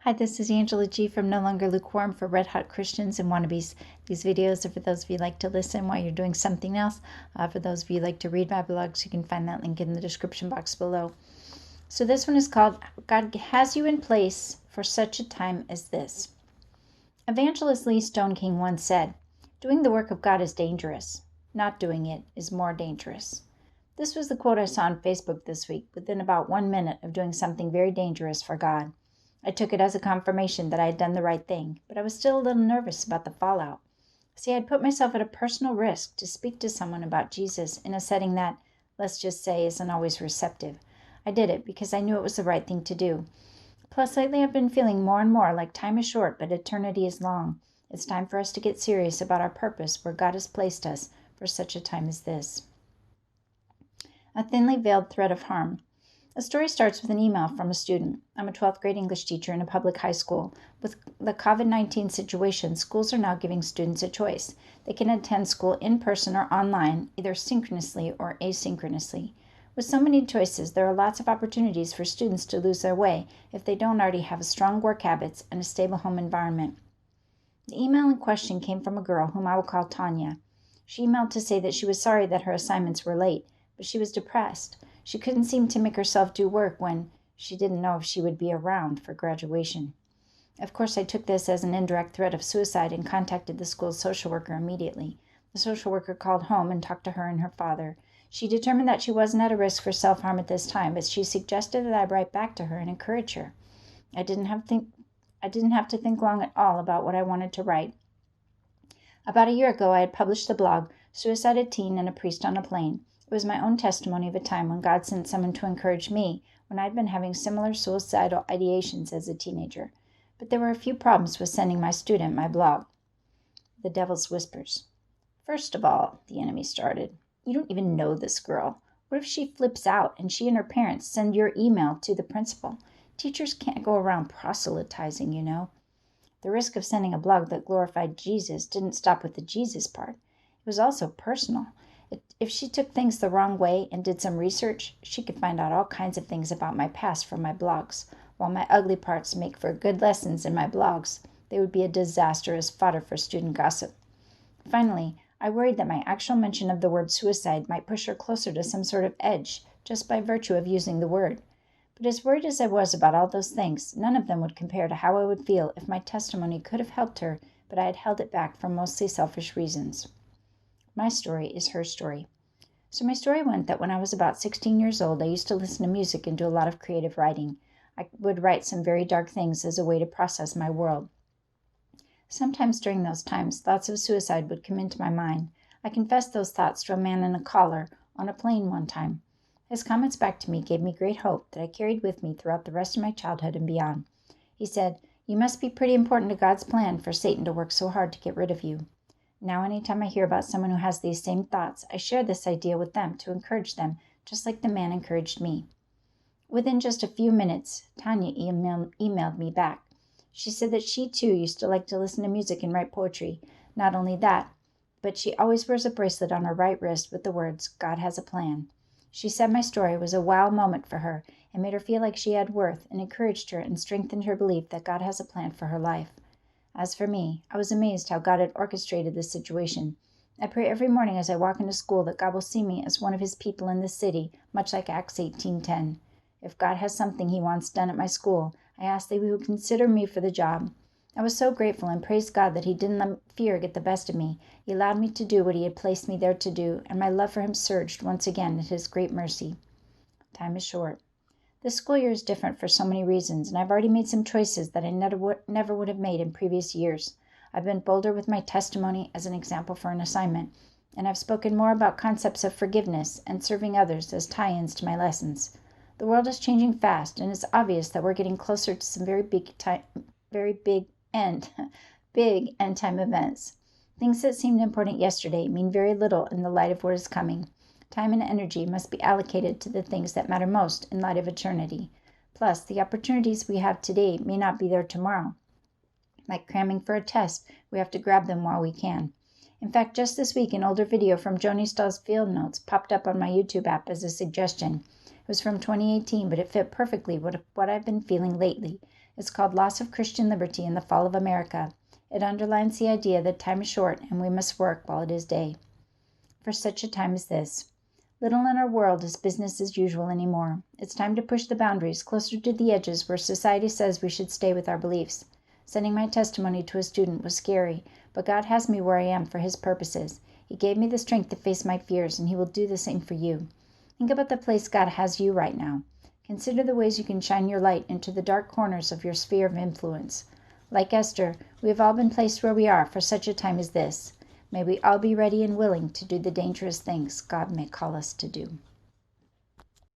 Hi, this is Angela G from No Longer Lukewarm for Red Hot Christians and Wannabes. These videos are for those of you who like to listen while you're doing something else. For those of you who like to read my blogs, you can find that link in the description box below. So this one is called God Has You in Place for Such a Time as This. Evangelist Lee Stoneking once said, "Doing the work of God is dangerous. Not doing it is more dangerous." This was the quote I saw on Facebook this week, within about 1 minute of doing something very dangerous for God. I took it as a confirmation that I had done the right thing, but I was still a little nervous about the fallout. See, I had put myself at a personal risk to speak to someone about Jesus in a setting that, let's just say, isn't always receptive. I did it because I knew it was the right thing to do. Plus, lately I've been feeling more and more like time is short, but eternity is long. It's time for us to get serious about our purpose where God has placed us for such a time as this. A thinly veiled threat of harm. The story starts with an email from a student. I'm a 12th grade English teacher in a public high school. With the COVID-19 situation, schools are now giving students a choice. They can attend school in person or online, either synchronously or asynchronously. With so many choices, there are lots of opportunities for students to lose their way if they don't already have strong work habits and a stable home environment. The email in question came from a girl whom I will call Tanya. She emailed to say that she was sorry that her assignments were late, but she was depressed. She couldn't seem to make herself do work when she didn't know if she would be around for graduation. Of course, I took this as an indirect threat of suicide and contacted the school's social worker immediately. The social worker called home and talked to her and her father. She determined that she wasn't at a risk for self-harm at this time, but she suggested that I write back to her and encourage her. I didn't have to think long at all about what I wanted to write. About a year ago, I had published the blog, Suicided Teen and a Priest on a Plane. It was my own testimony of a time when God sent someone to encourage me when I'd been having similar suicidal ideations as a teenager. But there were a few problems with sending my student my blog. The Devil's Whispers. "First of all," the enemy started, "you don't even know this girl. What if she flips out and she and her parents send your email to the principal? Teachers can't go around proselytizing, you know." The risk of sending a blog that glorified Jesus didn't stop with the Jesus part. It was also personal. If she took things the wrong way and did some research, she could find out all kinds of things about my past from my blogs. While my ugly parts make for good lessons in my blogs, they would be a disaster as fodder for student gossip. Finally, I worried that my actual mention of the word suicide might push her closer to some sort of edge, just by virtue of using the word. But as worried as I was about all those things, none of them would compare to how I would feel if my testimony could have helped her, but I had held it back for mostly selfish reasons. My story is her story. So my story went that when I was about 16 years old, I used to listen to music and do a lot of creative writing. I would write some very dark things as a way to process my world. Sometimes during those times, thoughts of suicide would come into my mind. I confessed those thoughts to a man in a collar on a plane one time. His comments back to me gave me great hope that I carried with me throughout the rest of my childhood and beyond. He said, "You must be pretty important to God's plan for Satan to work so hard to get rid of you." Now, anytime I hear about someone who has these same thoughts, I share this idea with them to encourage them, just like the man encouraged me. Within just a few minutes, Tanya emailed me back. She said that she too used to like to listen to music and write poetry. Not only that, but she always wears a bracelet on her right wrist with the words, "God has a plan." She said my story was a wow moment for her and made her feel like she had worth and encouraged her and strengthened her belief that God has a plan for her life. As for me, I was amazed how God had orchestrated this situation. I pray every morning as I walk into school that God will see me as one of his people in this city, much like Acts 18:10. If God has something he wants done at my school, I ask that he would consider me for the job. I was so grateful and praised God that he didn't let fear get the best of me. He allowed me to do what he had placed me there to do, and my love for him surged once again at his great mercy. Time is short. This school year is different for so many reasons, and I've already made some choices that I never would have made in previous years. I've been bolder with my testimony as an example for an assignment, and I've spoken more about concepts of forgiveness and serving others as tie-ins to my lessons. The world is changing fast, and it's obvious that we're getting closer to some big end time events. Things that seemed important yesterday mean very little in the light of what is coming. Time and energy must be allocated to the things that matter most in light of eternity. Plus, the opportunities we have today may not be there tomorrow. Like cramming for a test, we have to grab them while we can. In fact, just this week, an older video from Joni Stahl's Field Notes popped up on my YouTube app as a suggestion. It was from 2018, but it fit perfectly what I've been feeling lately. It's called Loss of Christian Liberty and the Fall of America. It underlines the idea that time is short and we must work while it is day. For such a time as this. Little in our world is business as usual anymore. It's time to push the boundaries closer to the edges where society says we should stay with our beliefs. Sending my testimony to a student was scary, but God has me where I am for His purposes. He gave me the strength to face my fears, and He will do the same for you. Think about the place God has you right now. Consider the ways you can shine your light into the dark corners of your sphere of influence. Like Esther, we have all been placed where we are for such a time as this. May we all be ready and willing to do the dangerous things God may call us to do.